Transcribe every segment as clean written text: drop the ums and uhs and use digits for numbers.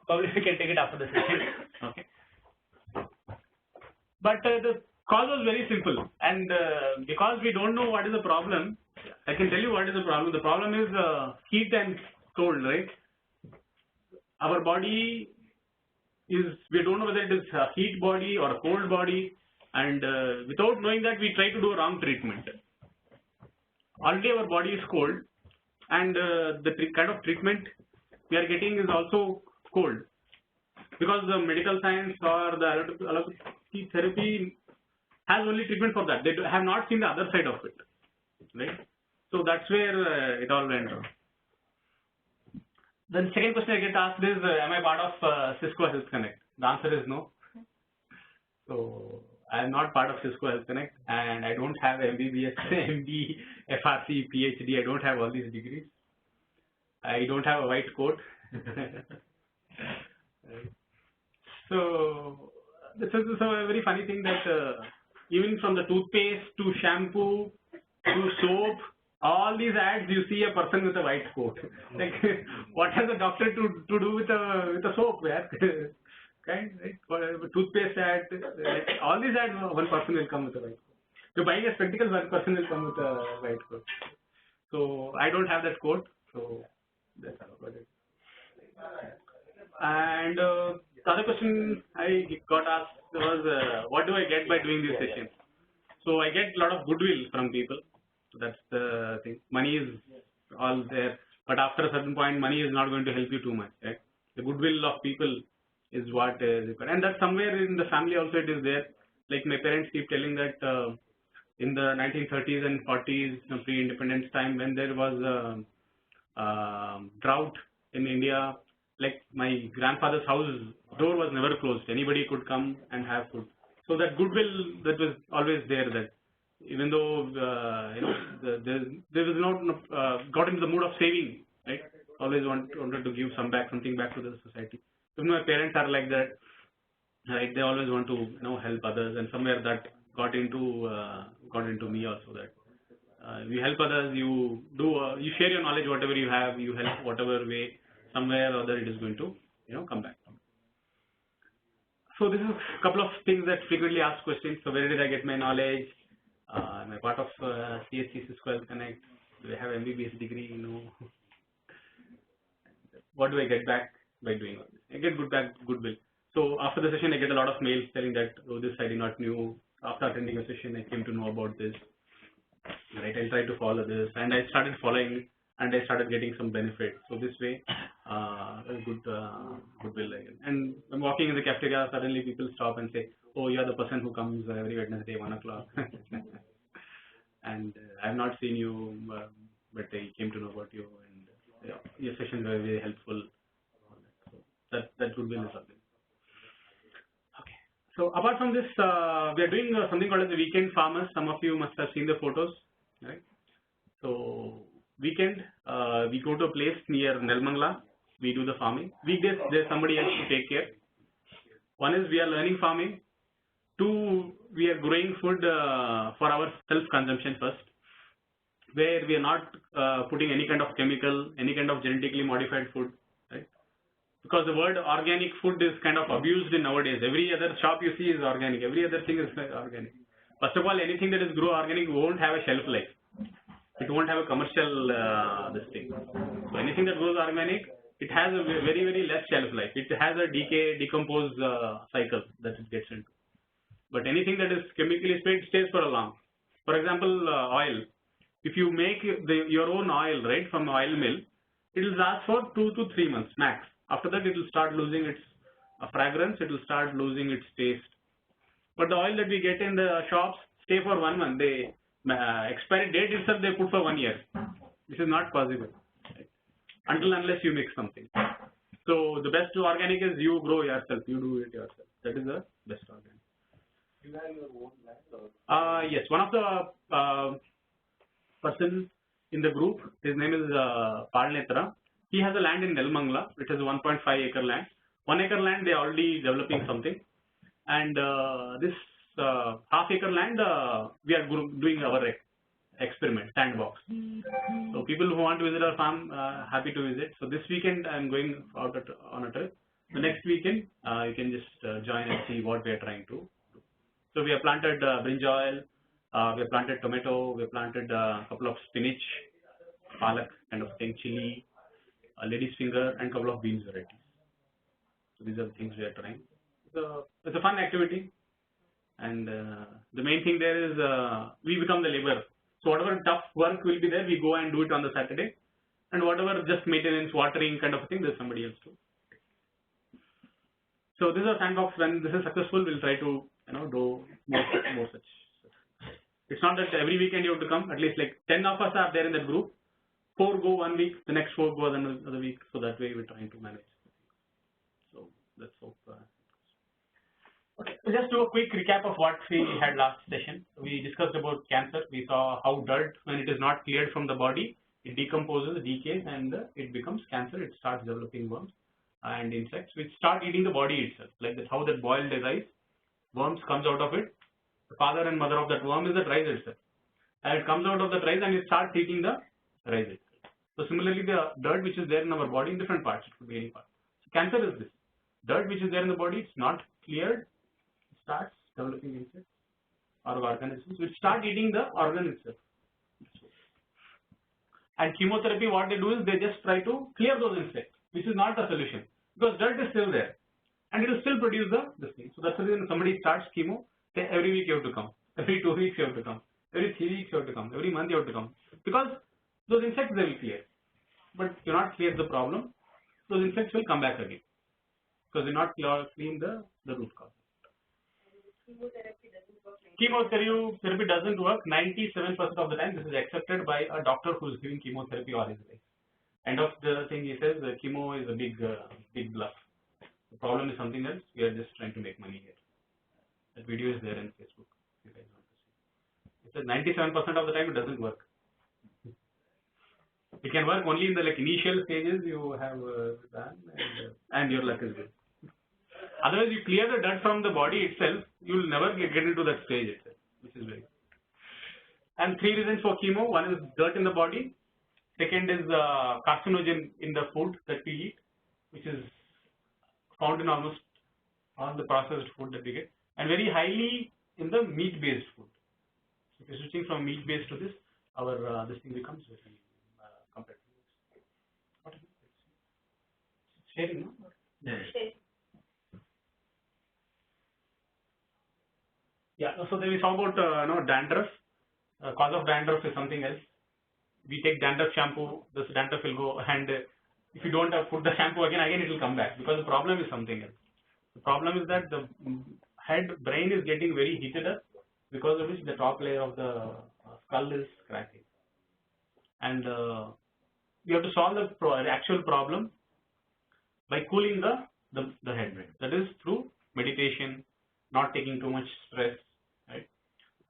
Probably we can take it after the session. Okay. But the cause was very simple, and because we don't know what is the problem, I can tell you what is the problem. The problem is heat and cold, right? Our body is, we don't know whether it is a heat body or a cold body, and without knowing that, we try to do a wrong treatment. Already our body is cold, and the kind of treatment we are getting is also cold, because the medical science or the allopathy therapy has only treatment for that. They have not seen the other side of it, right? So that's where it all went wrong. The second question I get asked is, am I part of Cisco Health Connect? The answer is no. So I am not part of Cisco Health Connect, and I don't have MBBS, MD, FRC, PhD. I don't have all these degrees. I don't have a white coat. So this is a very funny thing that even from the toothpaste to shampoo to soap, all these ads, you see a person with a white coat. Like, what has a doctor to do with a soap? Right? Toothpaste ad, all these ads, one person will come with a white coat. To buying a spectacles, one person will come with a white coat. So I don't have that coat. So that's about it. And the other question I got asked was, what do I get by doing this session? So I get a lot of goodwill from people. So that's the thing. Money is all there, but after a certain point, money is not going to help you too much, right? The goodwill of people is what is required, and that somewhere in the family also it is there. Like my parents keep telling that in the 1930s and 40s, pre-independence time, when there was a drought in India, like my grandfather's house door was never closed. Anybody could come and have food. So that goodwill that was always there, that even though there was not got into the mood of saving, right? Always wanted to give something back to the society. So my parents are like that, right? They always want to help others, and somewhere that got into me also, that you help others, you share your knowledge, whatever you have, you help whatever way, somewhere or other it is going to come back. So this is a couple of things that frequently asked questions. So where did I get my knowledge? Am I part of CSC Cisco Health Connect? Do I have MBBS degree? No. What do I get back by doing all this? I get goodwill. So after the session, I get a lot of mails telling that, oh, this I did not knew. After attending a session, I came to know about this. Right, I tried to follow this, and I started following, and I started getting some benefit. So this way, goodwill again. And I'm walking in the cafeteria, suddenly people stop and say, oh, you are the person who comes every Wednesday, 1 o'clock. And I have not seen you, but I came to know about you, and your sessions were very helpful. So that goodwill is something. Okay. So apart from this, we are doing something called as the weekend farmers. Some of you must have seen the photos, right? So weekend, we go to a place near Nelmangla. We do the farming. Weekdays, there's somebody else to take care. One is we are learning farming. Two, we are growing food for our self-consumption first, where we are not putting any kind of chemical, any kind of genetically modified food, right? Because the word organic food is kind of abused in nowadays. Every other shop you see is organic. Every other thing is organic. First of all, anything that is grow organic won't have a shelf life. It won't have a commercial this thing. So anything that grows organic, it has a very, very less shelf life. It has a decompose cycle that it gets into. But anything that is chemically sprayed stays for a long. For example, oil. If you make your own oil, right, from oil mill, it will last for 2 to 3 months max. After that, it will start losing its fragrance. It will start losing its taste. But the oil that we get in the shops stay for 1 month. They expiry date itself they put for 1 year. This is not possible, right? Unless you mix something. So the best organic is you grow yourself. You do it yourself. That is the best organic. You have your own land? Or? Yes, one of the person in the group, his name is Palnetra. He has a land in Nelmangla. It is 1.5 acre land. 1 acre land, they are already developing something. And this half acre land, we are doing our experiment, sandbox. So people who want to visit our farm, happy to visit. So this weekend I'm going out on a trip. The next weekend you can just join and see what we are trying to do. So we have planted brinjal, we have planted tomato, we have planted a couple of spinach, palak kind of thing, chili, lady's finger, and a couple of beans varieties. So these are the things we are trying. So it's a fun activity, and the main thing there is we become the laborer. So whatever tough work will be there, we go and do it on the Saturday, and whatever just maintenance, watering kind of a thing, there's somebody else to. So this is a sandbox. When this is successful, we'll try to do more such. It's not that every weekend you have to come. At least like 10 of us are there in that group. 4 go 1 week, the next 4 go another week. So that way we're trying to manage. So let's hope. Okay, so just do a quick recap of what we had last session. We discussed about cancer. We saw how dirt, when it is not cleared from the body, it decomposes, decays, and it becomes cancer. It starts developing worms and insects, which start eating the body itself. Like that, how that boiled rice, worms comes out of it. The father and mother of that worm is the rice itself. And it comes out of the rice and it starts eating the rice itself. So similarly, the dirt which is there in our body in different parts, it could be any part. So cancer is this. Dirt which is there in the body, it's not cleared, it starts developing insects or organisms which start eating the organ itself. And chemotherapy, what they do is they just try to clear those insects, which is not the solution, because dirt is still there and it will still produce this thing. So that's the reason somebody starts chemo, say every week you have to come, every 2 weeks you have to come, every 3 weeks you have to come, every month you have to come, because those insects they will clear. But you not clear the problem, those insects will come back again, because you not clean the root cause. Chemotherapy doesn't work 97% of the time. This is accepted by a doctor who is giving chemotherapy all his life. End of the thing, he says chemo is a big bluff. The problem is something else. We are just trying to make money here. That video is there in Facebook. You guys want to see. It says 97% of the time it doesn't work. It can work only in the initial stages you have done, and your luck is good. Otherwise, you clear the dirt from the body itself, you will never get into that stage itself, which is very good. And 3 reasons for chemo. One is dirt in the body. Second is carcinogen in the food that we eat, which is found in almost all the processed food that we get, and very highly in the meat-based food. So if you're switching from meat-based to this, our this thing becomes very competitive. What is it? Sharing, no? Yeah. Yeah, so then we saw about dandruff. Cause of dandruff is something else. We take dandruff shampoo, this dandruff will go, and if you don't put the shampoo again it will come back, because the problem is something else. The problem is that the brain is getting very heated up, because of which the top layer of the skull is cracking. And we have to solve the actual problem by cooling the head brain. That is through meditation, not taking too much stress. Right?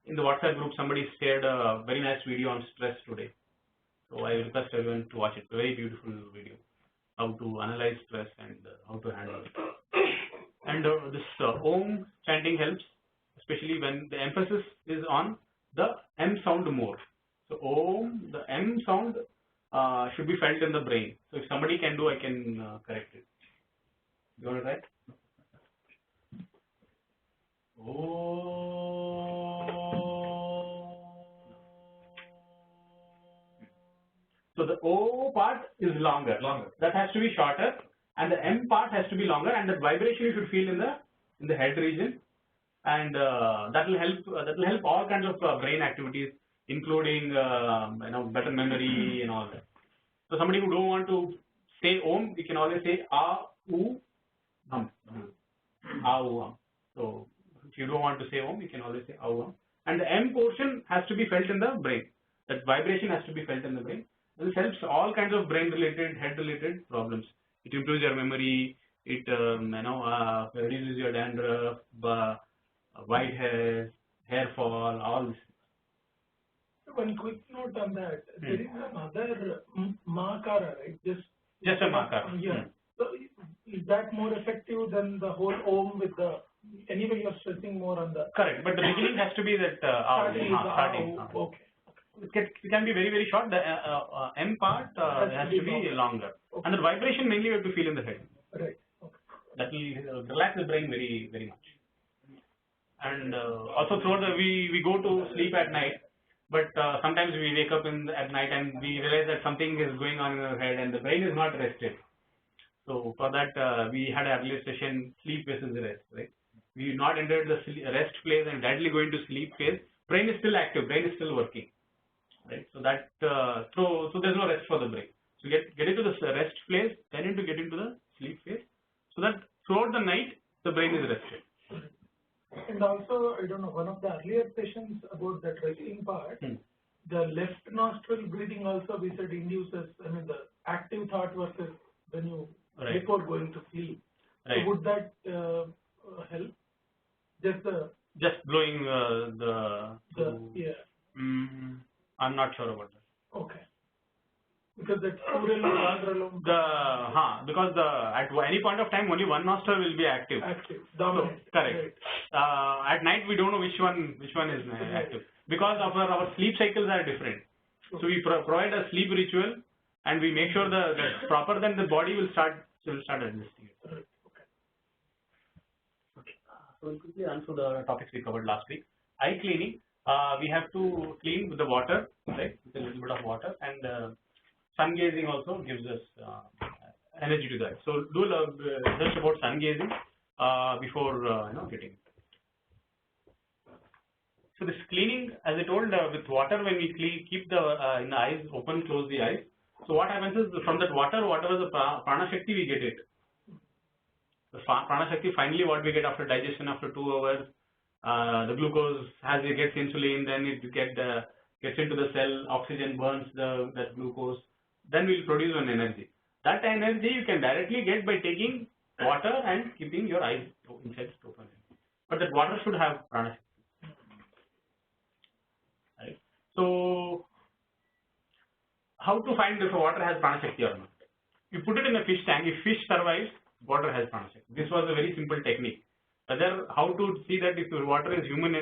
In the WhatsApp group, somebody shared a very nice video on stress today. So I request everyone to watch it. A very beautiful video, how to analyze stress and how to handle it. And this Om chanting helps, especially when the emphasis is on the M sound more. So Om, the M sound should be felt in the brain. So if somebody can do, I can correct it. You want to try? So the O part is longer. That has to be shorter, and the M part has to be longer, and that vibration you should feel in the head region, and that will help all kinds of brain activities, including better memory and all that. So somebody who don't want to say Om, we can always say A U Hum. A U Hum. So if you don't want to say Om, you can always say A U Hum. And the M portion has to be felt in the brain. That vibration has to be felt in the brain. This helps all kinds of brain-related, head-related problems. It improves your memory. It reduces your dandruff, white hair, hair fall, all this. One quick note on that. There is another Mahakara, right? Just a Mahakara. Yeah. So is that more effective than the whole Om with the? Anyway, you're stressing more on the. Correct, but the beginning has to be that starting. Okay. can be very short. The M part has to be longer, and the vibration mainly you have to feel in the head. Right. Okay. That will relax the brain very much. And also throughout we go to sleep at night, but sometimes we wake up at night and we realize that something is going on in our head and the brain is not rested. So for that we had an earlier session, sleep versus rest, right? We not entered the rest phase and directly going to sleep phase. Brain is still active, brain is still working, right? So that so there's no rest for the brain. So get into the rest phase, then get into the sleep phase, so that throughout the night the brain is rested. And also, I don't know, one of the earlier sessions about that resting part, the left nostril breathing also we said induces, I mean, the active thought versus when you before going to sleep. Right. So would that help? Just blowing yeah. I'm not sure about that. Okay. Because that Surya because at any point of time only one nostril will be active. Dominant. So, correct. Right. At night we don't know which one is active because of our sleep cycles are different. So we provide a sleep ritual and we make sure that's proper. Then the body will start adjusting it. Right. Okay. So we'll quickly run through the topics we covered last week. Eye cleaning. We have to clean with the water, right? With a little bit of water, and sun gazing also gives us energy to that. So do just about sun gazing before getting. So this cleaning, as I told, with water, when we keep the eyes open, close the eyes. So what happens is from that water, whatever the prana shakti, we get it. The prana shakti, finally what we get after digestion after 2 hours, the glucose, as it gets insulin, then it gets into the cell, oxygen burns that glucose, then we'll produce an energy. That energy you can directly get by taking water and keeping your eyes inside open. But that water should have prana shakti. Right? So how to find if water has prana shakti or not? You put it in a fish tank. If fish survives, water has prana shakti. This was a very simple technique. Whether how to see that if the water is human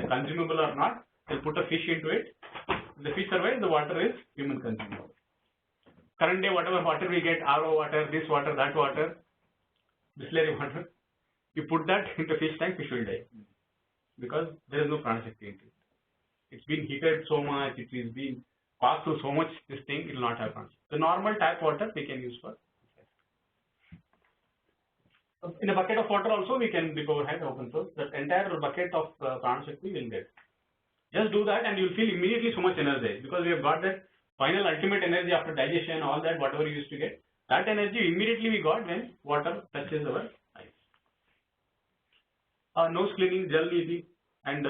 consumable or not, they'll put a fish into it. If the fish survives, the water is human consumable. Current day, whatever water we get, RO water, this water, that water, distillery water, you put that into fish tank, fish will die. Because there is no prana shakti into it. It's been heated so much, it is been passed through so much, this thing, it will not have prana shakti. The normal tap water we can use for. In a bucket of water also we can dip our head open source. That entire bucket of prana shakti will get. Just do that and you'll feel immediately so much energized because we have got that final ultimate energy after digestion, all that, whatever you used to get. That energy immediately we got when water touches our eyes. Nose cleaning, jal nidhi, and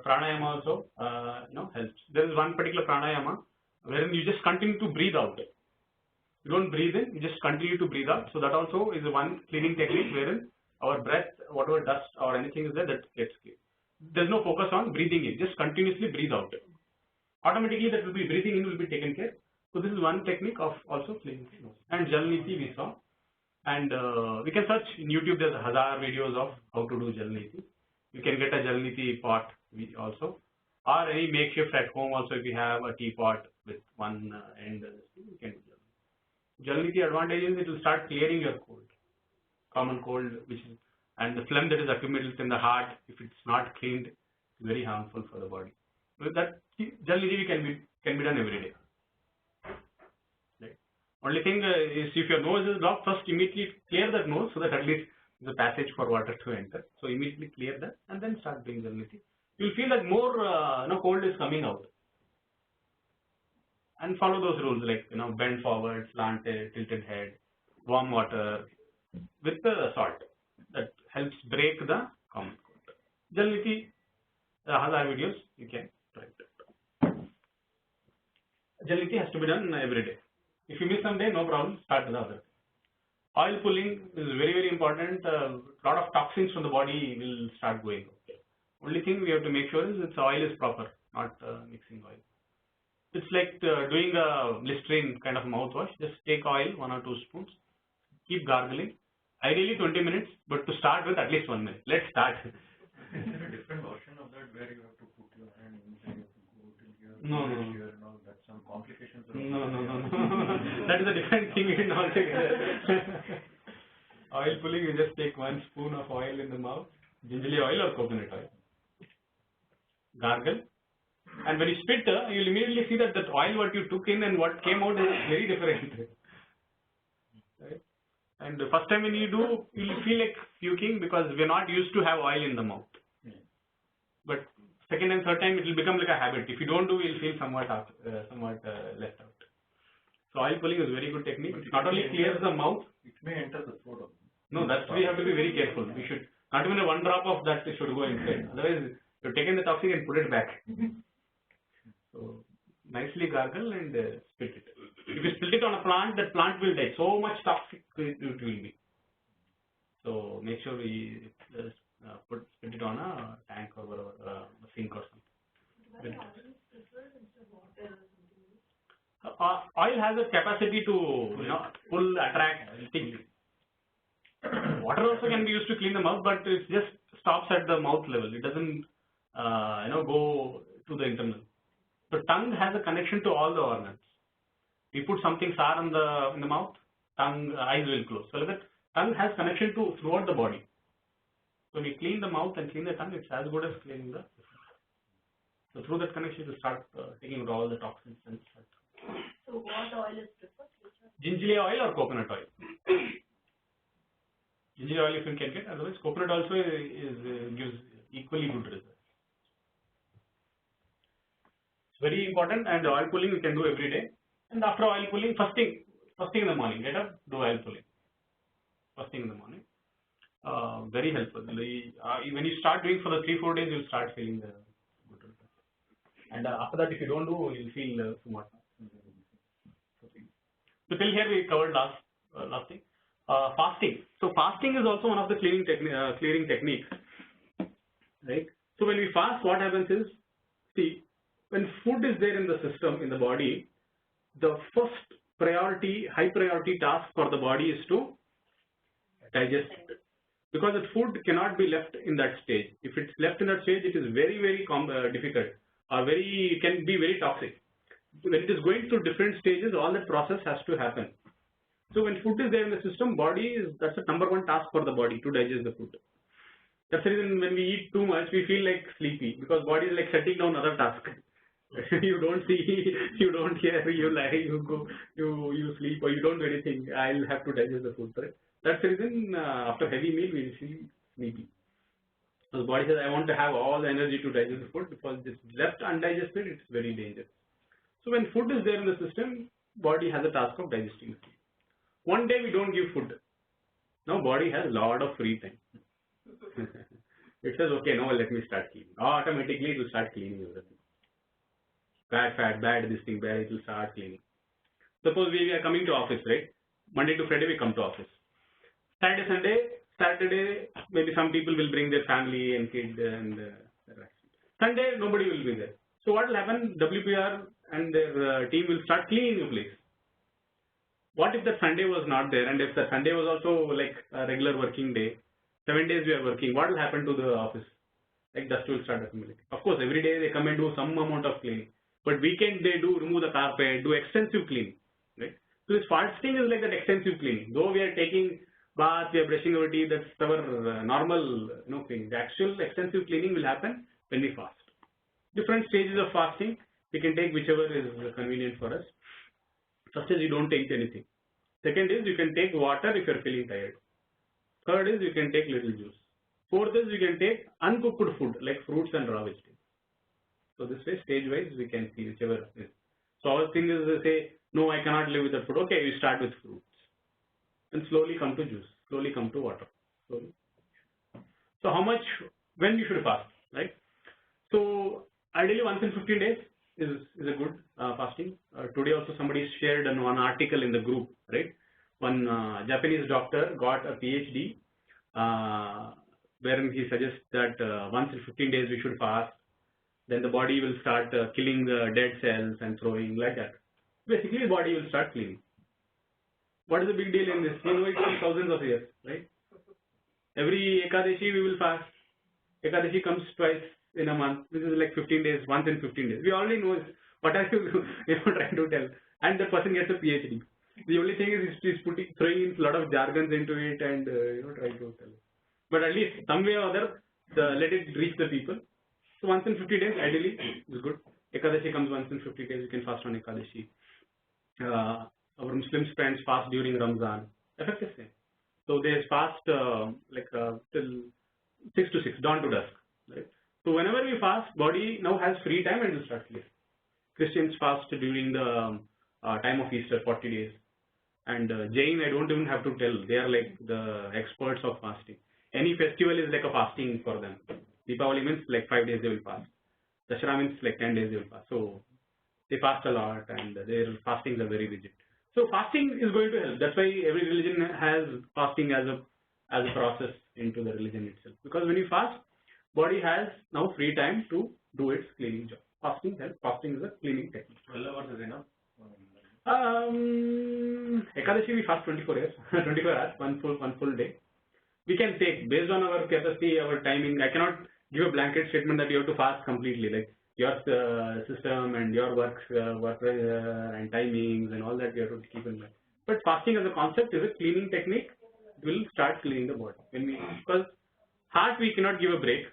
pranayama also helps. There is one particular pranayama wherein you just continue to breathe out. You don't breathe in, you just continue to breathe out. So that also is one cleaning technique wherein our breath, whatever dust or anything is there, that gets cleared. There's no focus on breathing in, just continuously breathe out. Automatically that will be breathing in will be taken care. So this is one technique of also cleaning the nose. And jal nidhi we saw. And we can search in YouTube, there's 1,000 videos of how to do jal nidhi. You can get a jal nidhi pot also. Or any makeshift at home also if you have a teapot with one end, you can do jal. Jal nidhi advantage is it will start clearing your cold, common cold, and the phlegm that is accumulated in the heart, if it's not cleaned, it's very harmful for the body. With that, jal nidhi can be done every day. Right. Only thing is if your nose is blocked, first immediately clear that nose so that at least there's a passage for water to enter. So immediately clear that and then start doing jal nidhi. You'll feel that more cold is coming out. And follow those rules like bend forward, slanted, tilted head, warm water with the salt. That helps break the common cold. Jal nidhi, 1,000 videos you can try that. Jal nidhi has to be done every day. If you miss some day, no problem. Start with the other. Oil pulling is very important. A lot of toxins from the body will start going. Only thing we have to make sure is its oil is proper, not mixing oil. It's like doing a Listerine kind of mouthwash. Just take oil, 1 or 2 spoons, keep gargling. Ideally 20 minutes, but to start with at least 1 minute. Let's start. Is there a different version of that where you have to put your hand inside, you have to go till here? No, no. You know, that's some complications. No. That is a different thing altogether. Oil pulling, you just take 1 spoon of oil in the mouth, gingerly oil or coconut oil. Gargle. And when you spit, you'll immediately see that the oil what you took in and what came out is very different. Right? And the first time when you do, you'll feel like puking because we're not used to have oil in the mouth. But second and third time it will become like a habit. If you don't do, you'll feel somewhat left out. So oil pulling is a very good technique. It not only clears the mouth. It may enter the throat. No, that's we have to be very careful. We should not even 1 drop of that should go inside. Otherwise, you've taken the toxin and put it back. So nicely gargle and spit it. If you spit it on a plant, that plant will die. So much toxic it will be. So make sure we spit it on a tank or whatever, a sink or something. Oil has a capacity to pull, attract, things. Water also can be used to clean the mouth, but it just stops at the mouth level. It doesn't go to the internal. So tongue has a connection to all the organs. We put something sour in the mouth, tongue, eyes will close. So that tongue has connection to throughout the body. So when we clean the mouth and clean the tongue, it's as good as cleaning the. So through that connection, you start taking out all the toxins and stuff. So what oil is preferred? Gingerly oil or coconut oil? Gingerly oil if you can get, otherwise coconut also gives equally good results. It's very important, and oil pulling you can do every day. And after oil pulling, first thing in the morning, get up, do oil pulling. First thing in the morning. Very helpful. When you start doing for the 3-4 days, you'll start feeling the good results. And after that, if you don't do, you'll feel somewhat. So till here we covered last thing. Fasting. So fasting is also one of the clearing techniques, right? So when we fast, what happens is, see, when food is there in the system, in the body, the first high priority task for the body is to digest it. Because the food cannot be left in that stage. If it's left in that stage, it is very, very difficult or can be very toxic. When it is going through different stages, all that process has to happen. So when food is there in the system, that's the number 1 task for the body, to digest the food. That's the reason when we eat too much, we feel like sleepy, because body is like shutting down other tasks. You don't see, you don't hear, you lie, you go, you sleep, or you don't do anything. I'll have to digest the food, right? That's the reason after heavy meal we feel sleepy. So the body says, I want to have all the energy to digest the food, because if it's left undigested, it's very dangerous. So when food is there in the system, body has a task of digesting the food. One day we don't give food. Now body has a lot of free time. It says, okay, now let me start cleaning. Automatically it will start cleaning everything. Bad fat, bad this thing, bad, it will start cleaning. Suppose we are coming to office, right? Monday to Friday we come to office. Saturday, maybe some people will bring their family and kids and Sunday nobody will be there. So what will happen? WPR and their team will start cleaning the place. What if that Sunday was not there, and if the Sunday was also like a regular working day, 7 days we are working, what will happen to the office? Like dust will start accumulating. Of course, every day they come and do some amount of cleaning, but weekend they do remove the carpet, do extensive cleaning, right? So this fasting is like that extensive cleaning. Though we are taking bath, we are brushing our teeth, that's our normal cleaning. The actual extensive cleaning will happen when we fast. Different stages of fasting, we can take whichever is convenient for us. First is you don't take anything. Second is you can take water if you are feeling tired. Third is you can take little juice. Fourth is you can take uncooked food like fruits and raw vegetables. So this way, stage wise, we can see whichever is. So our thing is to say, no, I cannot live without food. Okay, you start with fruits. And slowly come to juice. Slowly come to water. Slowly. So when you should fast, right? So ideally once in 15 days is a good fasting. Today also somebody shared one article in the group, right? One Japanese doctor got a PhD wherein he suggests that once in 15 days we should fast. Then the body will start killing the dead cells and throwing like that. Basically, the body will start cleaning. What is the big deal in this? You know, it takes thousands of years, right? Every Ekadashi we will fast. Ekadashi comes twice in a month. This is like 15 days, once in 15 days. We already know what are you trying to tell? And the person gets a PhD. The only thing is he's throwing in a lot of jargons into it and trying to tell. But at least some way or other, let it reach the people. So once in 50 days, ideally, is good. Ekadashi comes once in 50 days. You can fast on Ekadashi. Our Muslim friends fast during Ramzan. Effect is same. So they fast till 6 to 6, dawn to dusk. Right? So whenever we fast, body now has free time and will start clear. Christians fast during the time of Easter, 40 days. And Jain, I don't even have to tell. They are like the experts of fasting. Any festival is like a fasting for them. Deepavali means like 5 days they will fast. Dashara means like 10 days they will fast. So they fast a lot and their fastings are very rigid. So fasting is going to help. That's why every religion has fasting as a process into the religion itself. Because when you fast, body has now free time to do its cleaning job. Fasting helps. Fasting is a cleaning technique. 12 hours is enough. Ekadashi we fast 24 hours, one full day. We can take based on our capacity, our timing. I cannot give a blanket statement that you have to fast completely, like your system and your work pressure and timings and all that you have to keep in mind. But fasting as a concept is a cleaning technique. It will start cleaning the body. Because heart we cannot give a break,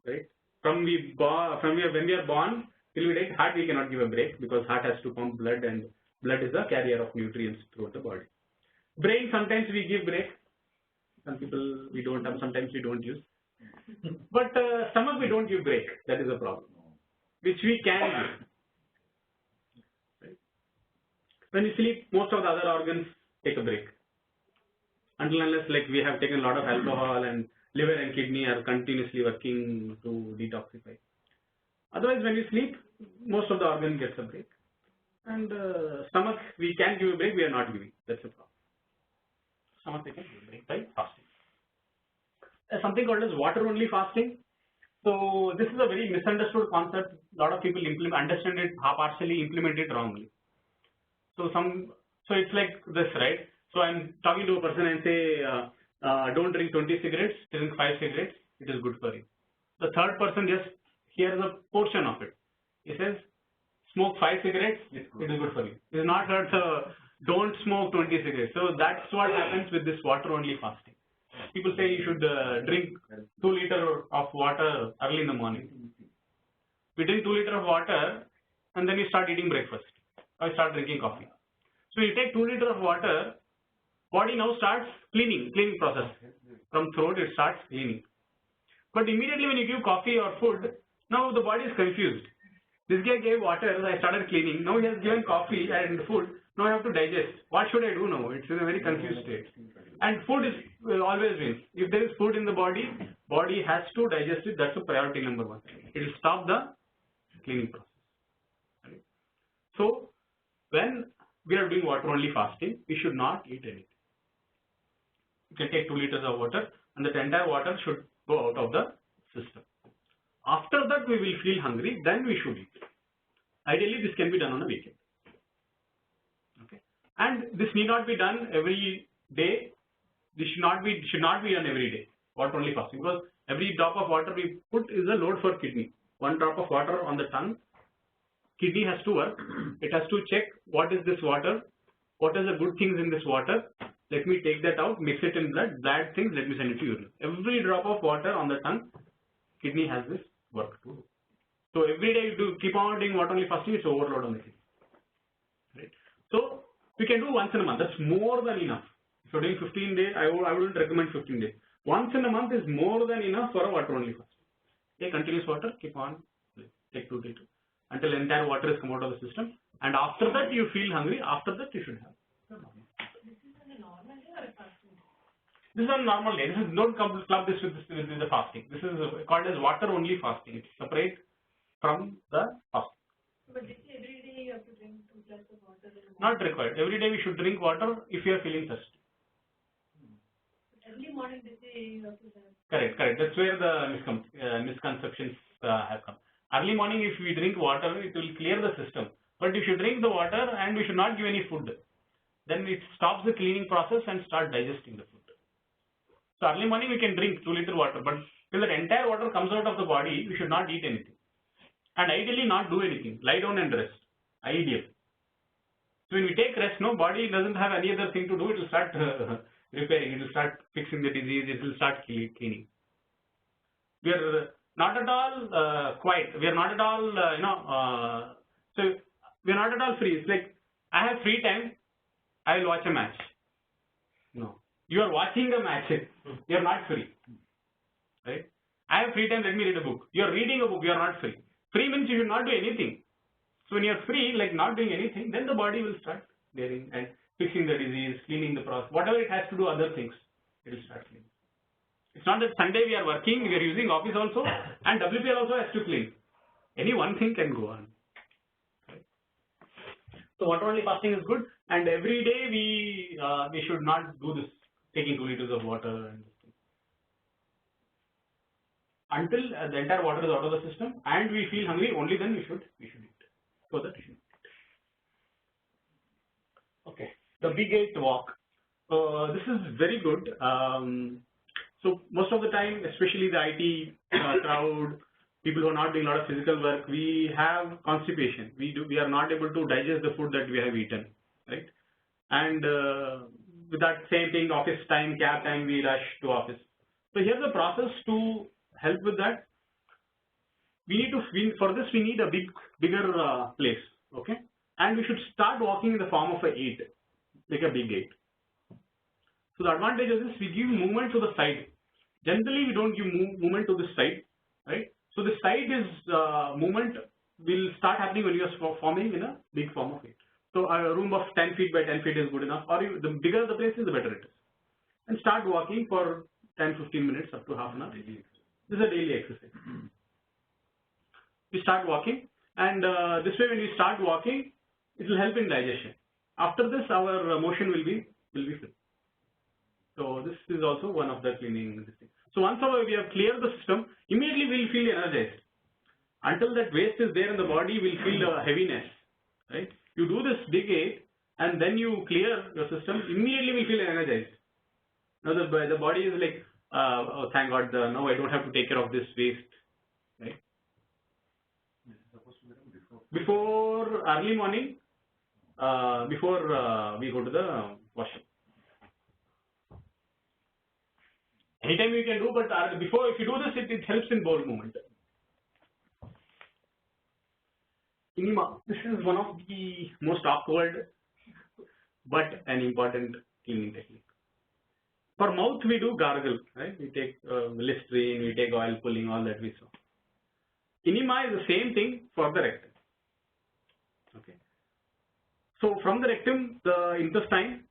right? When we are born till we die, heart we cannot give a break because heart has to pump blood and blood is the carrier of nutrients throughout the body. Brain sometimes we give break. Some people we don't have, sometimes we don't use. But stomach we don't give break. That is a problem, which we can give. Right? When you sleep, most of the other organs take a break. Until unless like we have taken a lot of alcohol and liver and kidney are continuously working to detoxify. Otherwise, when you sleep, most of the organ gets a break. And stomach, we can give a break, we are not giving. That's the problem. Stomach, we can give a break by fasting. There's something called as water-only fasting. So this is a very misunderstood concept. A lot of people understand it, partially implement it wrongly. So it's like this, right? So I'm talking to a person and say, don't drink 20 cigarettes, drink 5 cigarettes. It is good for you. The third person just hears a portion of it. He says, smoke 5 cigarettes, it is good for you. It is not that don't smoke 20 cigarettes. So that's what happens with this water-only fasting. People say you should drink 2 liters of water early in the morning. We drink 2 liters of water and then you start eating breakfast or you start drinking coffee. So you take 2 liters of water, body now starts cleaning process. From throat it starts cleaning. But immediately when you give coffee or food, now the body is confused. This guy gave water, I started cleaning. Now he has given coffee and food. Now I have to digest. What should I do now? It's in a very confused state. And food is always wins. If there is food in the body has to digest it. That's a priority number 1. It will stop the cleaning process. Right? So when we are doing water only fasting, we should not eat anything. You can take 2 liters of water and that entire water should go out of the system. After that we will feel hungry, then we should eat. Ideally this can be done on a weekend. Okay. And this need not be done every day. This should not be done every day. Water only fasting, because every drop of water we put is a load for kidney. 1 drop of water on the tongue, kidney has to work. It has to check what is this water, what are the good things in this water. Let me take that out, mix it in blood, bad things, let me send it to urine. Every drop of water on the tongue, kidney has this work to do. So every day you keep on doing water only fasting, it's overload on the kidney. Right? So we can do once in a month. That's more than enough. If you're doing 15 days, I wouldn't recommend 15 days. Once in a month is more than enough for a water only fasting. Take continuous water, keep on, take 2 liters until entire water is come out of the system. And after that you feel hungry. After that you should have. This is on a normal day. Don't club this with the fasting. This is called as water only fasting. It's separate from the fasting. But every day you have to drink 2 glasses of water. Not required. Every day we should drink water if you are feeling thirsty. Early morning they say you have to have. Correct. That's where the misconceptions have come. Early morning if we drink water, it will clear the system. But if you drink the water and we should not give any food, then it stops the cleaning process and start digesting the food. So early morning we can drink 2 liters water, but till that entire water comes out of the body, we should not eat anything. and ideally not do anything, lie down and rest, ideal. So when we take rest, no, body doesn't have any other thing to do, it will start repairing, it will start fixing the disease, it will start cleaning. We are not at all quiet, we are not at all, so we are not at all free. It's like, I have free time, I will watch a match. No. You are watching a match, you are not free. Right? I have free time, let me read a book. You are reading a book, you are not free. Free means you should not do anything. So when you are free, like not doing anything, then the body will start clearing and fixing the disease, cleaning the process, whatever it has to do, other things, it will start cleaning. It's not that Sunday we are working, we are using office also, and WPL also has to clean. Any one thing can go on. Right? So water only fasting is good, and every day we should not do this, taking 2 liters of water and this thing. Until the entire water is out of the system and we feel hungry, only then we should eat. So that we should eat. Okay, the big 8 walk. This is very good. So most of the time, especially the IT crowd, people who are not doing a lot of physical work, we have constipation. We are not able to digest the food that we have eaten, right? And with that same thing, office time, cab time, we rush to office. So here's the process to help with that. For this we need a bigger place, okay? And we should start walking in the form of a 8, like a big 8. So the advantage of this, we give movement to the side. Generally, we don't give movement to the side, right? So the side is movement will start happening when you are forming in a big form of 8. So a room of 10 feet by 10 feet is good enough, or the bigger the place is, the better it is. And start walking for 10-15 minutes up to half an hour. This is a daily exercise. We start walking, and this way when we start walking, it will help in digestion. After this, our motion will be free. So this is also one of the cleaning things. So once we have cleared the system, immediately we will feel energized. Until that waste is there in the body, we will feel a heaviness. Right? You do this big 8, and then you clear your system, immediately we will feel energized. Now the body is like, oh, thank God, now I don't have to take care of this waste. Right? This is supposed to be done before early morning, before we go to the washroom. Anytime you can do, but before, if you do this, it helps in bowel movement. Enema. This is one of the most awkward, but an important cleaning technique. For mouth, we do gargle, right? We take Listerine, we take oil pulling, all that we saw. Enema is the same thing for the rectum. Okay. So from the rectum, the intestine,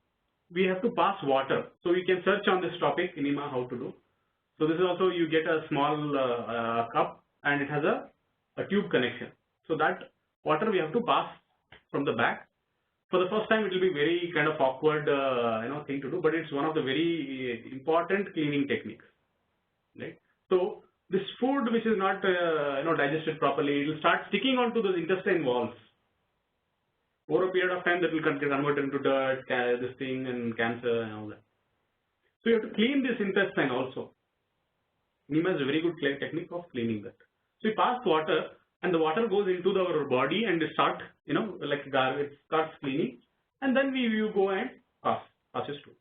we have to pass water. So we can search on this topic, enema, how to do. So this is also, you get a small cup and it has a tube connection. So that water we have to pass from the back. For the first time, it will be very kind of awkward, thing to do, but it's one of the very important cleaning techniques, right? So this food which is not, digested properly, it will start sticking onto those intestine walls. Over a period of time, that will get converted into dirt, this thing, and cancer and all that. So you have to clean this intestine also. Enema is a very good technique of cleaning that. So you pass water, and the water goes into our body and it start, it starts cleaning, and then you go and passes through.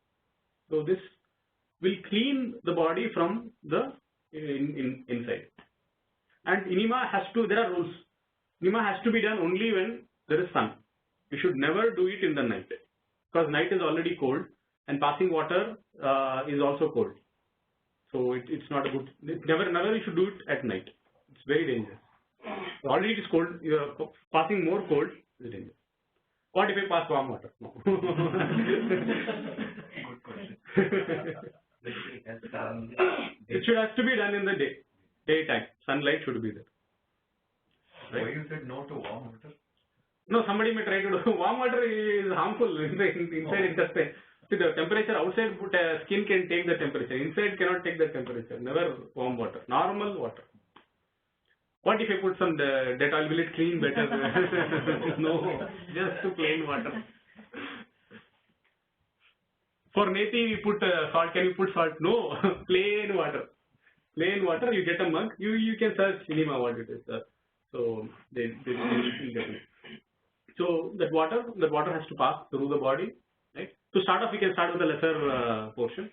So this will clean the body from the inside. And enema there are rules. Enema has to be done only when there is sun. You should never do it in the night, because night is already cold and passing water is also cold. So it's not a good, never you should do it at night. It's very dangerous. Already it is cold, you are passing more cold, is dangerous. What if I pass warm water? No. Good question. It has to be done in the daytime. Sunlight should be there. Right? Why you said no to warm water? No, somebody may try to do. Warm water is harmful inside intestine. See, the temperature outside skin can take the temperature. Inside cannot take the temperature. Never warm water. Normal water. What if I put some Dettol? Will it clean better? No, just to plain water. For Neti, we put salt. Can you put salt? No, plain water. Plain water. You get a mug. You can search enema what it is. So So they will get it. So that water has to pass through the body, right? To start off, we can start with the lesser portion,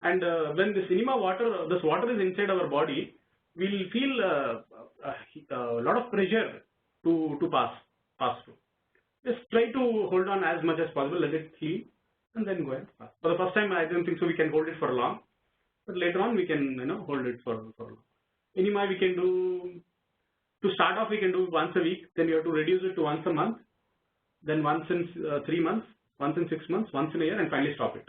and when this enema water, this water is inside our body, we'll feel a lot of pressure to pass through. Just try to hold on as much as possible, let it heal, and then go ahead. For the first time, I don't think so we can hold it for long, but later on we can hold it for long. Enema we can do, to start off we can do once a week, then you have to reduce it to once a month, then once in 3 months, once in 6 months, once in a year, and finally stop it.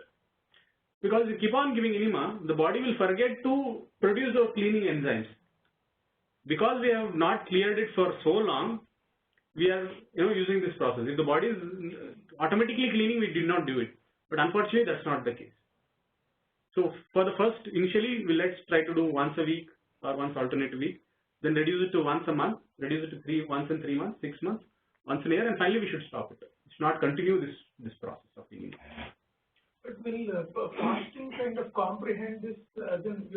Because if you keep on giving enema, the body will forget to produce those cleaning enzymes. Because we have not cleared it for so long, we are using this process. If the body is automatically cleaning, we did not do it. But unfortunately, that's not the case. So for the first, initially, let's try to do once a week or once alternate week, then reduce it to once a month, reduce it to once in 3 months, 6 months, once in a year, and finally we should stop it. We should not continue this process of healing. But will fasting kind of comprehend this, as in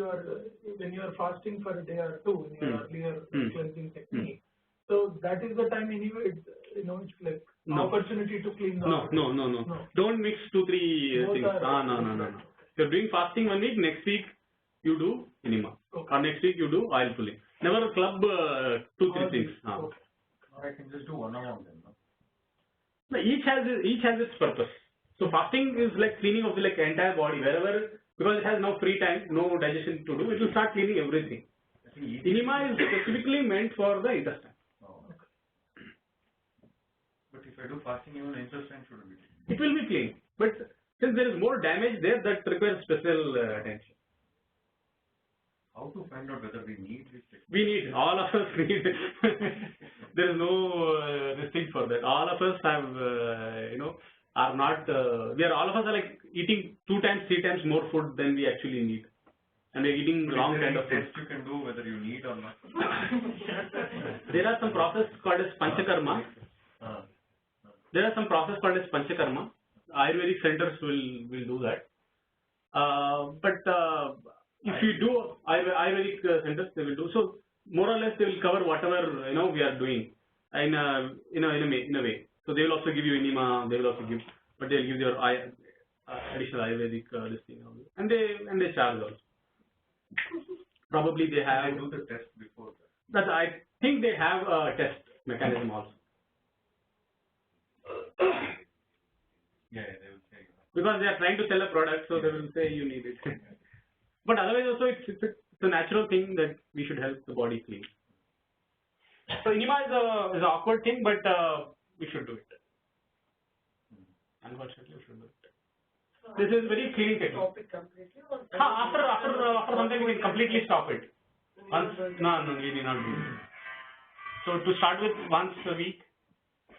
when you are fasting for a day or two in your earlier cleansing technique? So that is the time anyway, it's like opportunity to clean the body. No. Don't mix 2-3 things. No. If you're doing fasting 1 week, next week you do enema. Okay. Or next week you do oil pulling. Never club 2-3 things. Okay. I can just do one amount then. No, each has its purpose. So fasting is like cleaning of the entire body, wherever, because it has no free time, no digestion to do, it will start cleaning everything. Enema is specifically meant for the intestine. Oh, okay. But if I do fasting, even the intestine shouldn't be clean. It will be clean, but since there is more damage there, that requires special attention. How to find out whether we need this technique? We need, all of us need. There is no this thing for that. All of us have, are not, all of us are like eating 2 times, 3 times more food than we actually need. And we're eating wrong kind of food. Test you can do whether you need or not. There are some process called as Panchakarma. There are some process called as Panchakarma. Ayurvedic centers will do that. But if you do Ayurvedic centers, they will do so. More or less, they will cover whatever we are doing in a way. So they will also give you enema. They will also give, but they will give your additional Ayurvedic this thing, and they charge also. Probably they have. They do the test before that. But I think they have a test mechanism also. Yeah, they will say. Because they are trying to sell a product, so they will say you need it. But otherwise also it's a natural thing that we should help the body clean. So enema is an awkward thing, but we should do it. Unfortunately, we should do it. This is very clean technique. Stop it completely or After some time we can completely stop it. No, we do not do it. So to start with once a week,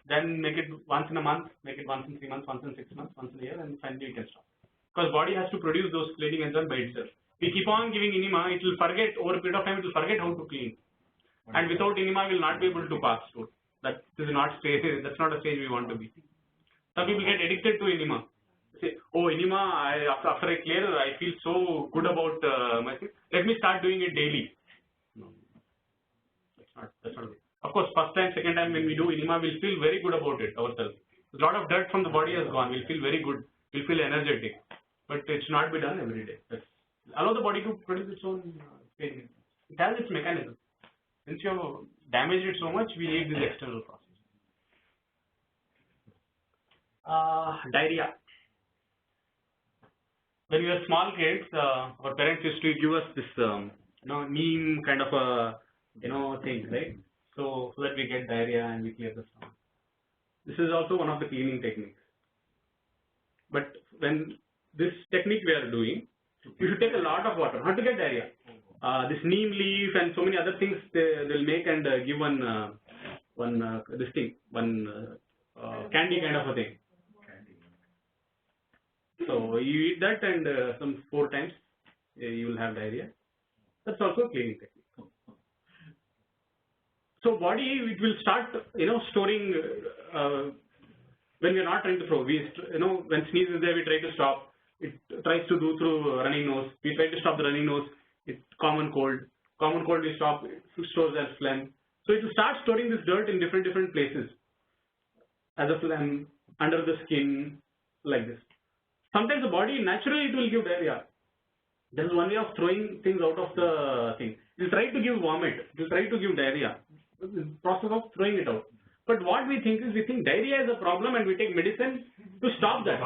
then make it once in a month, make it once in 3 months, once in 6 months, once in a year, and finally we can stop. Because body has to produce those cleaning enzymes by itself. We keep on giving enema, it will forget, over a period of time it will forget how to clean. And without enema we will not be able to pass through. That's not a stage we want to be. Some people get addicted to enema. Say, oh, enema, after I clear, I feel so good about myself. Let me start doing it daily. No, that's not it. Of course, first time, second time when we do enema, we'll feel very good about it ourselves. A lot of dirt from the body has gone. We'll feel very good. We'll feel energetic. But it should not be done every day. Allow the body to produce its own cleaning. It has its mechanism. Since you have damaged it so much, we need this external process. Diarrhea. When we were small kids, our parents used to give us this, neem kind of a, thing, right? So that we get diarrhea and we clear the stomach. This is also one of the cleaning techniques. But when this technique we are doing, you should take a lot of water, not to get diarrhea. This neem leaf and so many other things they'll make and give one candy kind of a thing. So you eat that and some 4 times you will have diarrhea. That's also a cleaning technique. So body, it will start, storing when we are not trying to throw. When sneeze is there, we try to stop. It tries to do through running nose. We try to stop the running nose. It's common cold. Common cold we stop. It stores as phlegm. So it will start storing this dirt in different places, as a phlegm, under the skin, like this. Sometimes the body naturally it will give diarrhea. This is one way of throwing things out of the thing. It will try to give vomit. It will try to give diarrhea. This is the process of throwing it out. But what we think is, we think diarrhea is a problem and we take medicine to stop that.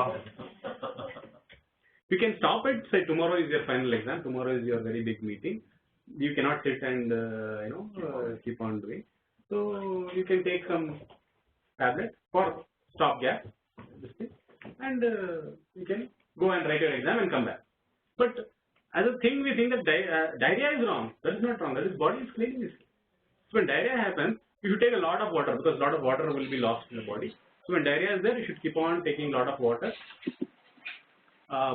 You can stop it. Say tomorrow is your final exam. Tomorrow is your very big meeting. You cannot sit and keep on doing. So you can take some tablet for stopgap, and you can go and write your exam and come back. But as a thing, we think that diarrhea is wrong. That is not wrong. That is body is cleaning itself. So when diarrhea happens, you should take a lot of water, because a lot of water will be lost in the body. So when diarrhea is there, you should keep on taking a lot of water.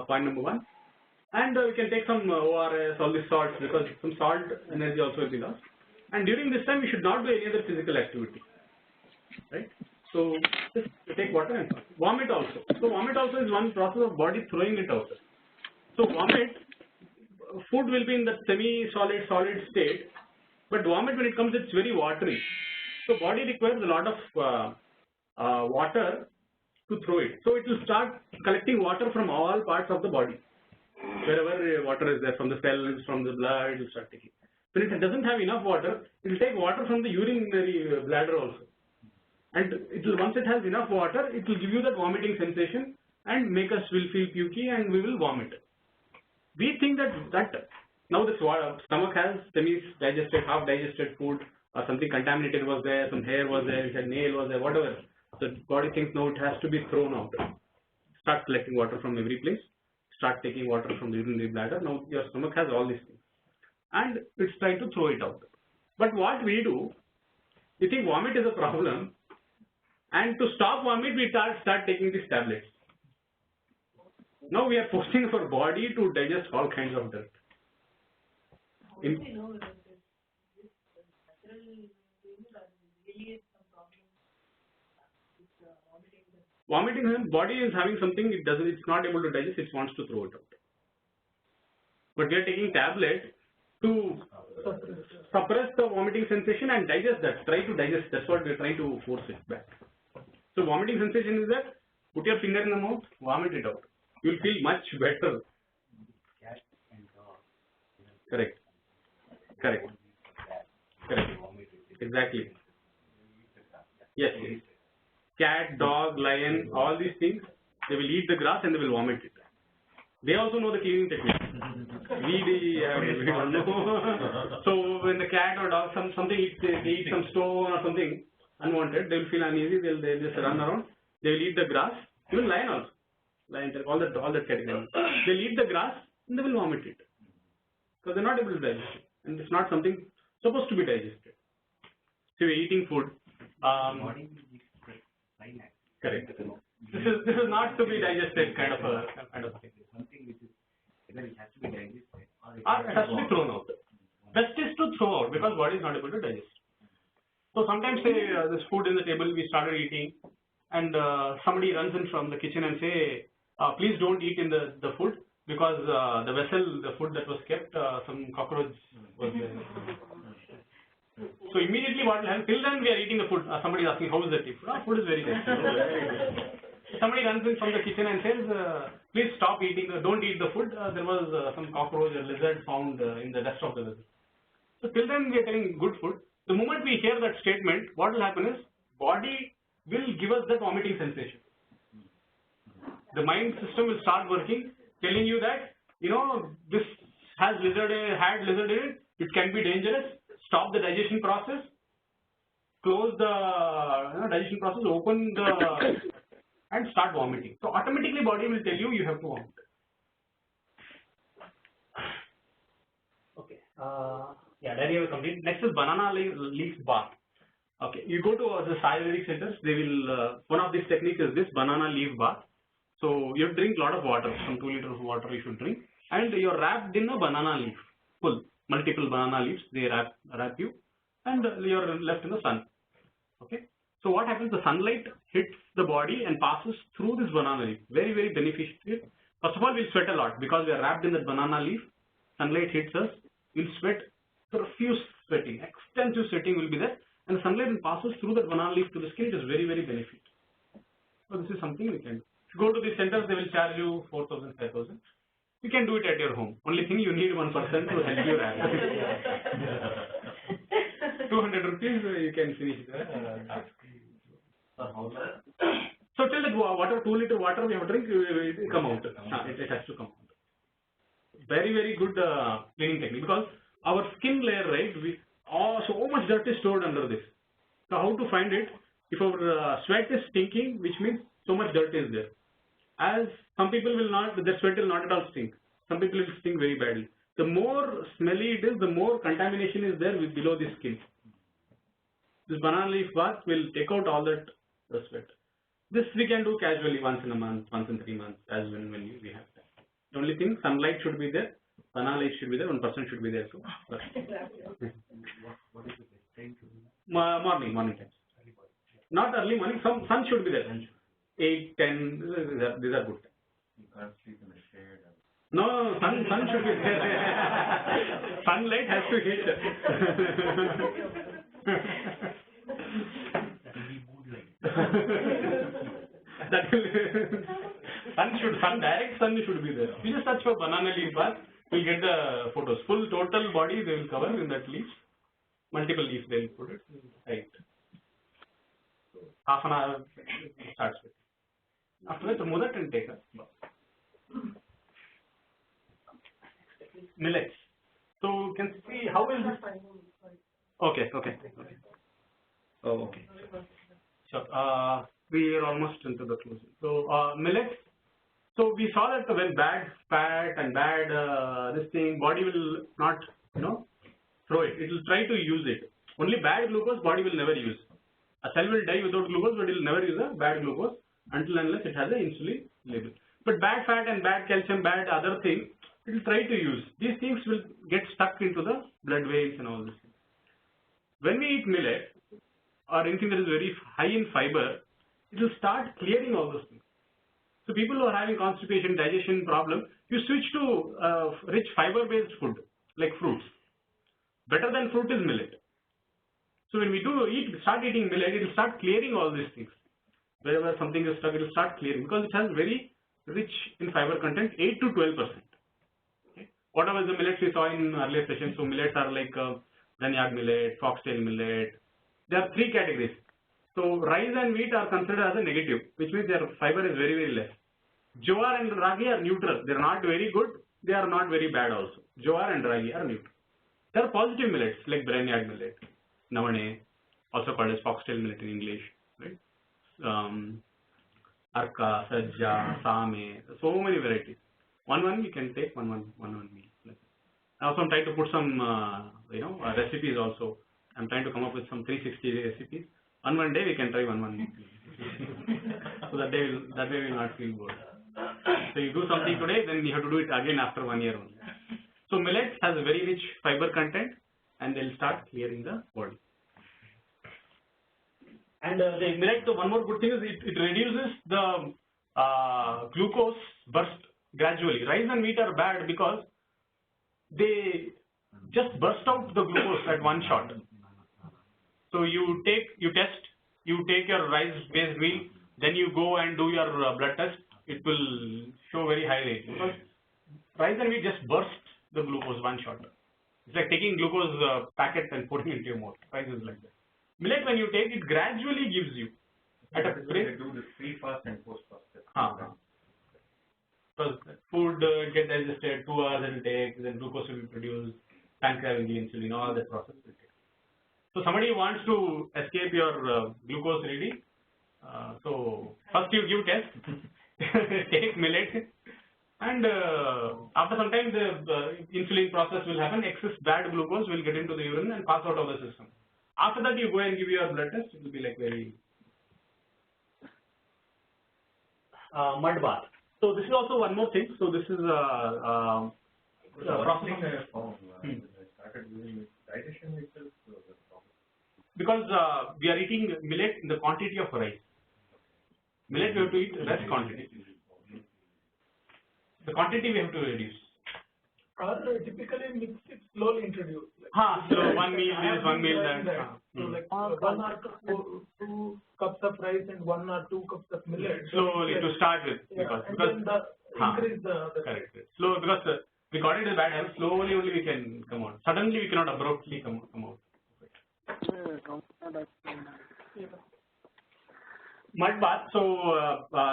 Point number one. And you can take some ORS, all these salts, because some salt energy also will be lost. And during this time, you should not do any other physical activity. Right? So just take water and vomit also. So vomit also is one process of body throwing it out. So vomit, food will be in the semi-solid, solid state, but vomit, when it comes, it's very watery. So body requires a lot of water to throw it. So it will start collecting water from all parts of the body. Wherever water is there, from the cells, from the blood, it will start taking. When it doesn't have enough water, it will take water from the urinary bladder also. And once it has enough water, it will give you that vomiting sensation and make us will feel pukey and we will vomit. We think that now the stomach has semi-digested, half-digested food, or something contaminated was there, some hair was there, it had nail was there, whatever. The body thinks now it has to be thrown out. Start collecting water from every place. Start taking water from the urinary bladder. Now your stomach has all these things. And it's trying to throw it out. But what we do, we think vomit is a problem. And to stop vomit, we start taking these tablets. Now we are forcing our body to digest all kinds of dirt. How do we know whether this natural thing that really is some problem with vomiting? Vomiting, body is having something it's not able to digest, it wants to throw it out. But we are taking tablets to suppress the vomiting sensation and digest that. Try to digest. That's what we are trying to force it back. So vomiting sensation is that put your finger in the mouth, vomit it out. You will feel much better. Cat and dog. Correct. Correct. Correct. Exactly. Yes. Cat, dog, lion, all these things, they will eat the grass and they will vomit it. They also know the cleaning technique. We don't know. So when the cat or dog something eats, they eat some stone or something unwanted, they will feel uneasy. They'll just run around. They will eat the grass. Even lion also. Lion, all that category. They'll eat the grass and they will vomit it, because they're not able to digest it, and it's not something supposed to be digested. So we're eating food. Correct. This is not to be digested kind of a thing. Something which is either it has to be digested or It has to be thrown out. Best is to throw out, because body is not able to digest. So sometimes say this food in the table, we started eating, and somebody runs in from the kitchen and say, please don't eat in the food, because the vessel, the food that was kept, some cockroach was there. So immediately what will happen, till then we are eating the food, somebody is asking how is the tea? Food is very tasty. Somebody runs in from the kitchen and says, please stop eating, don't eat the food, there was some cockroach or lizard found in the rest of the vessel. So till then we are telling good food. The moment we hear that statement, what will happen is, body will give us that vomiting sensation. The mind system will start working, telling you that, this had lizard in it, it can be dangerous, stop the digestion process, close the digestion process, open the, and start vomiting. So automatically body will tell you have to vomit. Okay. Diarrhea will complete. Next is banana leaf bath. Okay, you go to the Ayurvedic centers, they will, one of these techniques is this banana leaf bath. So you drink a lot of water, some 2 liters of water you should drink, and you're wrapped in a banana leaf, multiple banana leaves, they wrap you, and you're left in the sun. Okay, so what happens, the sunlight hits the body and passes through this banana leaf, very, very beneficial. First of all, we'll sweat a lot, because we are wrapped in that banana leaf, sunlight hits us, we'll sweat, profuse sweating, extensive sweating will be there, and the sunlight passes through that banana leaf to the skin, it is very, very beneficial. So this is something we can do. If you go to the centers, they will charge you 4,000, 5,000. You can do it at your home. Only thing, you need one person to help you wrap. 200 rupees, you can finish that. So till that water, 2 liter water we have to drink, it will come out. It has to come out. Very, very good cleaning technique, because our skin layer, right, so much dirt is stored under this. So how to find it? If our sweat is stinking, which means so much dirt is there. As some people will not, their sweat will not at all stink. Some people will stink very badly. The more smelly it is, the more contamination is there below the skin. This banana leaf bath will take out all that sweat. This we can do casually once in a month, once in 3 months, as when we have time. The only thing, sunlight should be there, banana leaf should be there, 1% should be there too. What is the best time to do that? Morning time. Not early morning, some sun should be there. 8, 10, these are good. You can't sleep in the shade. No, sun should be there. Sunlight has to hit. That will direct sun should be there. You just search for banana leaf bath, you'll get the photos. Full total body they will cover in that leaf. Multiple leaves they will put it right. So half an hour starts with. After that, remove that and take a bath. Millets. So you can see how will this. Okay. Oh, okay. Sure. We are almost into the closing. So millets. So we saw that when bad fat and bad this thing, body will not throw it. It will try to use it. Only bad glucose body will never use. A cell will die without glucose, but it will never use a bad glucose unless it has an insulin label. But bad fat and bad calcium, bad other thing, it will try to use. These things will get stuck into the blood veins and all this. When we eat millet or anything that is very high in fiber, it will start clearing all those things. So people who are having constipation, digestion problem, you switch to rich fiber-based food like fruits. Better than fruit is millet. So when we start eating millet, it will start clearing all these things. Wherever something is stuck, it will start clearing because it has very rich in fiber content, 8 to 12%. Okay. Whatever the millets we saw in earlier sessions, so millets are like Branyag millet, foxtail millet. There are 3 categories. So rice and wheat are considered as a negative, which means their fiber is very, very less. Jowar and ragi are neutral. They are not very good. They are not very bad also. Jowar and ragi are neutral. There are positive millets like Branyag millet, Navane, also called as foxtail millet in English, right? Arka, Sajja, Same, so many varieties. One we can take, one meal. Also I'm trying to put some, recipes also. I'm trying to come up with some 360 recipes. One day we can try one meal. So that way we will not feel bored. So you do something today, then you have to do it again after 1 year only. So millet has a very rich fiber content and they'll start clearing the body. And the millet, one more good thing is it reduces the glucose burst gradually. Rice and wheat are bad because they just burst out the glucose at one shot. So you take your rice-based meal, then you go and do your blood test. It will show very high rate because rice and wheat just burst the glucose one shot. It's like taking glucose packet and putting it into your mouth. Rice is like that. Millet, when you take it, gradually gives you. At a rate. Do this pre-fast and post-fast. Because food get digested, 2 hours it will take, then glucose will be produced, pancreas will be insulin, all that process will take. So somebody wants to escape your glucose reading. So first you give test, take millet, and after some time the insulin process will happen. Excess bad glucose will get into the urine and pass out of the system. After that you go and give your blood test. It will be like very mud bath. So this is also one more thing. So this is processing I found when I started using it, digestion itself was a problem. Because we are eating millet in the quantity of rice. Millet we have to eat less quantity. The quantity we have to reduce. Or typically mixed it slowly introduced. So 1 meal this, 1 meal that. So like 1 or 2 cups of rice and 1 or 2 cups of millet. Slowly to start with, Yeah, because and then increase the correct. Slow, because we got it as bad habit. Slowly only we can come out. Suddenly we cannot abruptly come out. Mud bath. So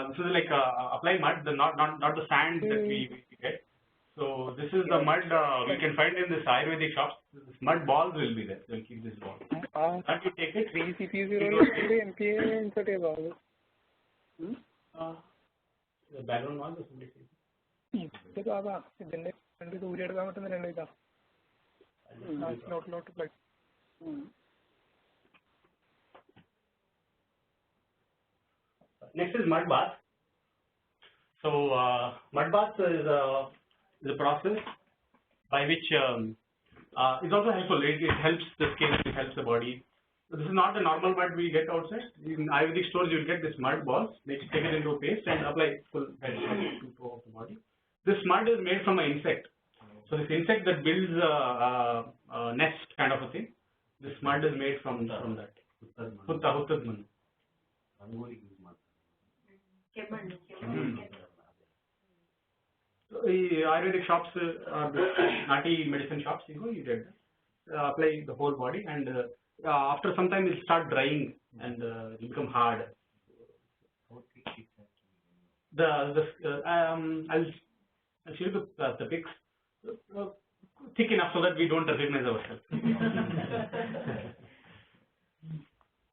this is like apply mud, not the sand that we get. So this is the mud we can find in this Ayurvedic shops. This mud balls will be there. They'll keep this ball. And you take it. 3 CP0 MPA insert is all. The background wall is something. ഇത് ആവാ ഇതിന്റെ രണ്ട് ദൂരെ എടുക്കാൻ പറ്റുന്ന രണ്ട് ഇതാ നോട്ട് plug. Next is mud bath. So mud bath is a process by which it's also helpful. It helps the skin, it helps the body. So this is not the normal mud we get outside. In Ayurvedic stores, you will get this mud balls. Take it into a paste and apply full head to toe of the body. This mud is made from an insect. So this insect that builds a nest kind of a thing. This mud is made from that. Huttad manu. So Ayurvedic shops are nati medicine shops. You get apply the whole body, and after some time it will start drying and it will become hard. I'll show you the pics. Thick enough so that we don't recognize ourselves.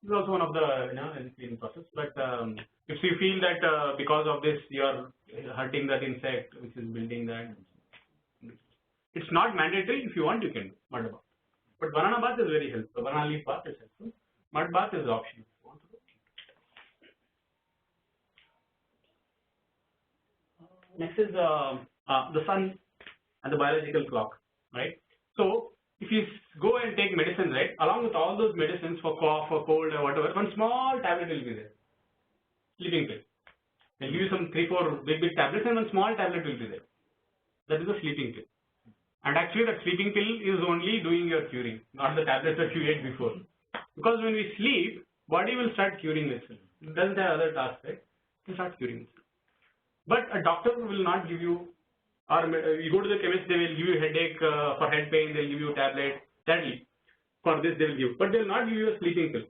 This is also one of the cleaning process. But if you feel that because of this you are hurting that insect which is building that, it's not mandatory. If you want, you can do mud bath. But banana bath is very helpful. Banana leaf bath is helpful. Mud bath is optional. Next is the sun and the biological clock, right? So if you go and take medicines, right, along with all those medicines for cough or cold or whatever, one small tablet will be there. Sleeping pill. They'll give you some 3-4 big tablets and one small tablet will be there. That is a sleeping pill. And actually that sleeping pill is only doing your curing, not the tablets that you ate before. Because when we sleep, body will start curing itself. It doesn't have other tasks, right? It will start curing itself. But a doctor will not give you, or you go to the chemist, they will give you headache, for head pain, they'll give you a tablet. Sadly, for this they will give, but they will not give you a sleeping pill.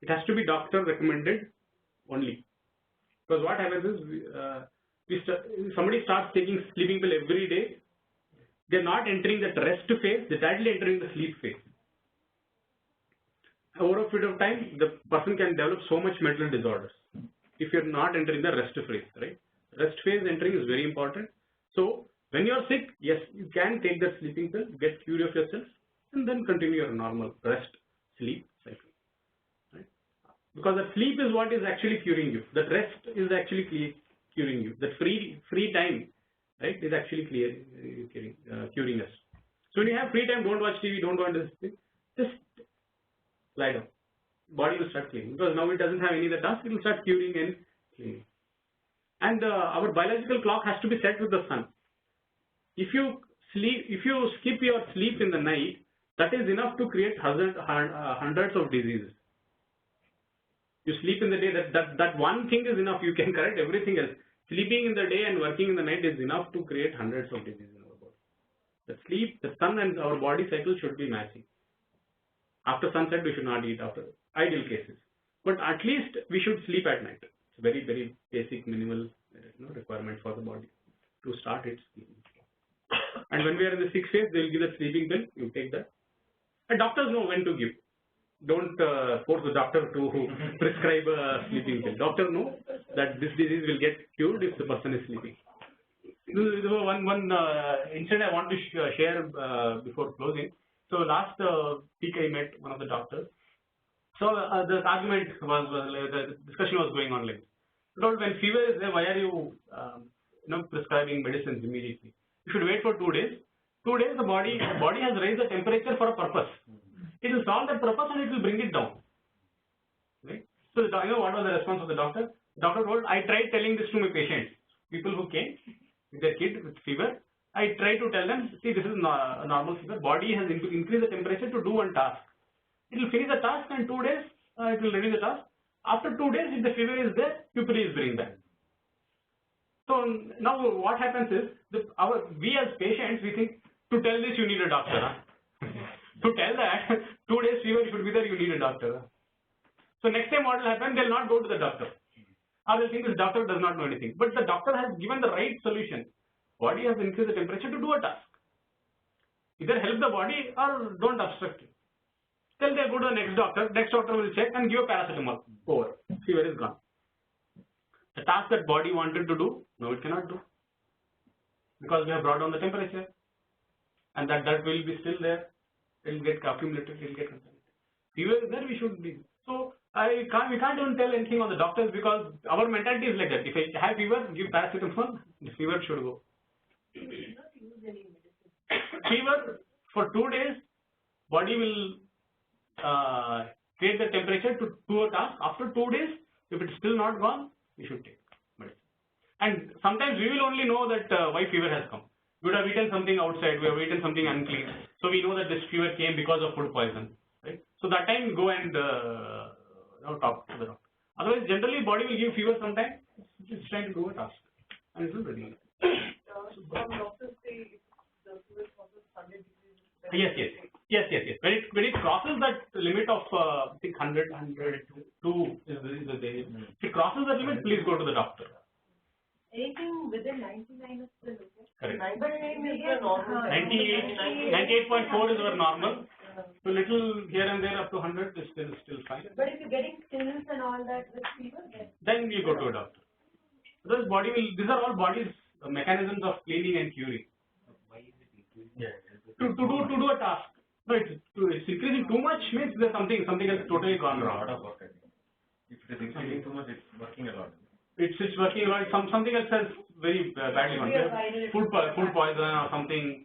It has to be doctor recommended only. Because what happens is, somebody starts taking sleeping pill every day, they're not entering that rest phase, they're directly entering the sleep phase. Over a period of time, the person can develop so much mental disorders if you're not entering the rest phase, right? Rest phase entering is very important. So when you're sick, yes, you can take that sleeping pill, get cured of yourself, and then continue your normal rest, sleep cycle, right? Because the sleep is what is actually curing you. That rest is actually curing you. That free time, right, is actually curing us. So when you have free time, don't watch TV, don't go into this thing, just lie down. Body will start cleaning, because now it doesn't have any other task, it will start curing and cleaning. And our biological clock has to be set with the sun. If you skip your sleep in the night, that is enough to create hundreds of diseases. You sleep in the day, that one thing is enough, you can correct everything else. Sleeping in the day and working in the night is enough to create hundreds of diseases in our body. The sleep, the sun and our body cycle should be matching. After sunset, we should not eat after ideal cases. But at least we should sleep at night. It's a very, very basic, minimal requirement for the body to start its sleeping. And when we are in the 6th phase, they will give the sleeping pill, you take that. And doctors know when to give. Don't force the doctor to prescribe a sleeping pill. Doctor know that this disease will get cured if the person is sleeping. This is one incident I want to share before closing. So last week I met one of the doctors. So the argument was, the discussion was going on like this. Because when fever is there, why are you prescribing medicines immediately? You should wait for 2 days. 2 days the body has raised the temperature for a purpose. It will solve that purpose and it will bring it down. Right? So what was the response of the doctor? The doctor told, I tried telling this to my patients, people who came with their kid with fever, I try to tell them, see, this is a normal fever. Body has increased the temperature to do one task. It will finish the task and 2 days it will reduce the task. After 2 days, if the fever is there, pupil is bring back. So now what happens is, we as patients, we think to tell this you need a doctor. Huh? To tell that 2 days fever should be there, you need a doctor. So next time what will happen, they'll not go to the doctor. Or they'll think this doctor does not know anything. But the doctor has given the right solution. Body has increased the temperature to do a task. Either help the body or don't obstruct it. Till they go to the next doctor will check and give a paracetamol. Over. Fever is gone. The task that body wanted to do, no, it cannot do. Because we have brought down the temperature. And that will be still there. It will get accumulated, it will get contaminated. Fever is there, we should be. So we can't even tell anything on the doctors because our mentality is like that. If I have fever, give paracetamol, the fever should go. Not use any medicine. Fever for 2 days, body will create the temperature to do a task. After 2 days, if it's still not gone, we should take medicine. And sometimes we will only know that why fever has come. We would have eaten something outside, we have eaten something unclean. So we know that this fever came because of food poison. Right? So that time go and talk to the doctor. Otherwise, generally body will give fever sometime. It's trying to do a task. And it will reduce. Some doctors say the fever crosses 100 degrees. Yes. When it crosses that limit of I think 100, 102 is the day. If it crosses that limit, please go to the doctor. Anything within 99 is still okay. Correct. But maybe the normal. 98.4 is our normal. So little here and there up to 100 is still fine. But if you're getting chills and all that with fever, then you go to a doctor. Because these are all body's mechanisms of cleaning and curing. To do a task. No, it's increasing too much means there's something else totally gone wrong. If it is increasing too much, it's working a lot. It's working a lot. Something else has very badly gone. Food poison or something.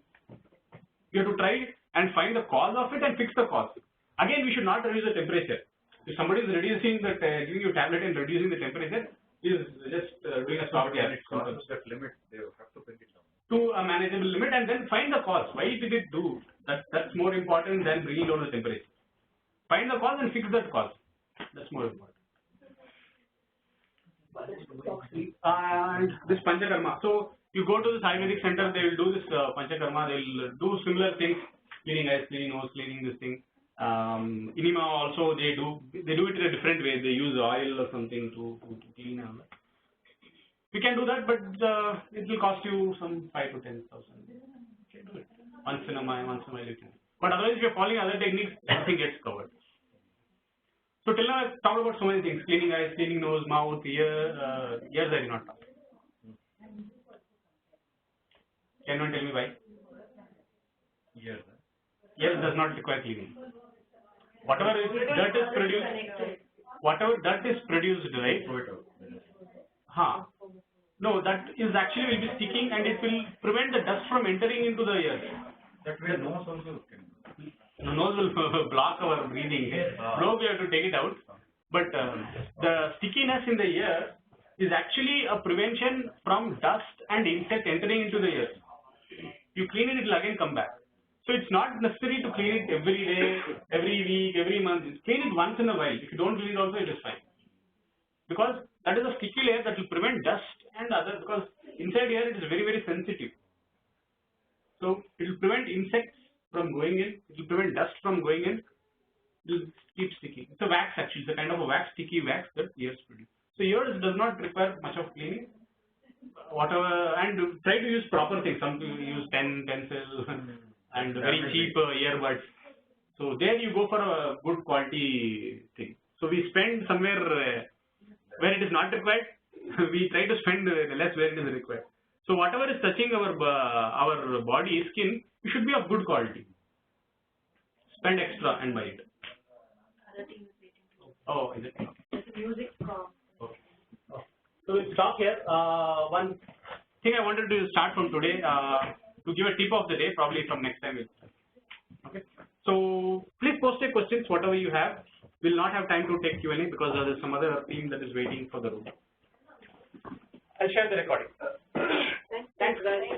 You have to try and find the cause of it and fix the cause. Again, we should not reduce the temperature. If somebody is reducing that, giving you tablet and reducing the temperature, is just doing a stop here. That limit, they have to bring it down to a manageable limit and then find the cause. Why did it do? That's more important than bringing down the temperature. Find the cause and fix that cause. That's more important. And this Panchakarma. So you go to this Ayurvedic center, they will do this Panchakarma. They will do similar things: cleaning eyes, cleaning nose, cleaning this thing. Enema also they do it in a different way. They use oil or something to clean. We can do that, but it will cost you some 5,000 to 10,000. Okay, do it once in a while you can. But otherwise, if you're following other techniques, everything gets covered. So till now I've talked about so many things: cleaning eyes, cleaning nose, mouth, ears I did not talk. Can anyone tell me why? Ears does not require cleaning. Whatever dirt is produced, right? No, that is actually will be sticking and it will prevent the dust from entering into the ears. That way nose also can do. The nose will block our breathing. Probe, we have to take it out. But the stickiness in the ear is actually a prevention from dust and insect entering into the ear. You clean it, it will again come back. So it's not necessary to clean it every day, every week, every month. Clean it once in a while. If you don't clean it also, it is fine. Because that is a sticky layer that will prevent dust and other, because inside here it is very, very sensitive. So it will prevent insects from going in, it will prevent dust from going in, it will keep sticking. It's a wax actually, it's a kind of a wax, sticky wax that ears produce. So ears does not require much of cleaning. Whatever, and try to use proper things. Some people use pen, pencil, and very cheap earbuds. So there you go for a good quality thing. So we spend somewhere where it is not required, we try to spend less where it is required. So whatever is touching our body, skin, it should be of good quality. Spend extra and buy it. Other thing is waiting to. Oh, is it? There's a music from. Okay. So we'll stop here. One thing I wanted to start from today, to give a tip of the day, probably from next time. Okay. So please post your questions, whatever you have. We'll not have time to take Q&A because there is some other team that is waiting for the room. I'll share the recording. Thanks, guys.